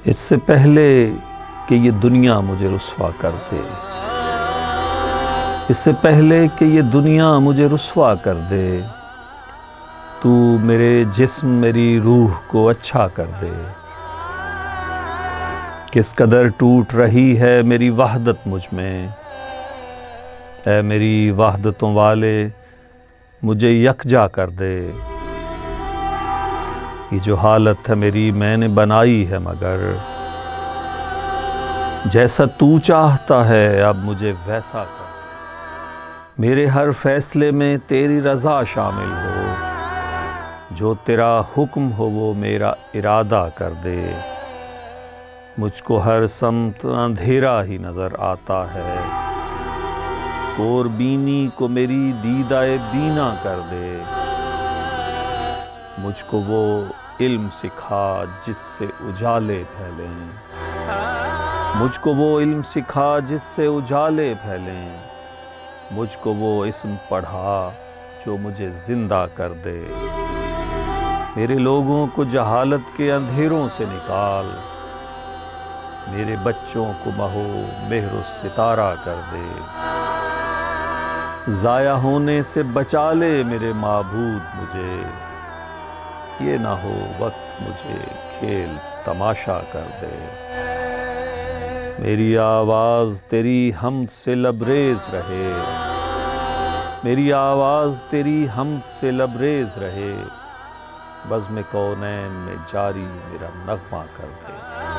اس سے پہلے کہ یہ دنیا مجھے رسوا کر دے، اس سے پہلے کہ یہ دنیا مجھے رسوا کر دے، تو میرے جسم میری روح کو اچھا کر دے۔ کس قدر ٹوٹ رہی ہے میری وحدت مجھ میں، اے میری وحدتوں والے مجھے یکجا کر دے۔ یہ جو حالت ہے میری میں نے بنائی ہے، مگر جیسا تو چاہتا ہے اب مجھے ویسا کر۔ میرے ہر فیصلے میں تیری رضا شامل ہو، جو تیرا حکم ہو وہ میرا ارادہ کر دے۔ مجھ کو ہر سمت اندھیرا ہی نظر آتا ہے، کور بینی کو میری دیدائے بینا کر دے۔ مجھ کو وہ علم سکھا جس سے اجالے پھیلیں، مجھ کو وہ علم سکھا جس سے اجالے پھیلیں۔ مجھ کو وہ اسم پڑھا جو مجھے زندہ کر دے۔ میرے لوگوں کو جہالت کے اندھیروں سے نکال، میرے بچوں کو مہو مہر و ستارہ کر دے۔ ضائع ہونے سے بچا لے میرے معبود مجھے، یہ نہ ہو وقت مجھے کھیل تماشا کر دے۔ میری آواز تیری حمد سے لبریز رہے، میری آواز تیری حمد سے لبریز رہے، بزم کونین میں جاری میرا نغمہ کر دے۔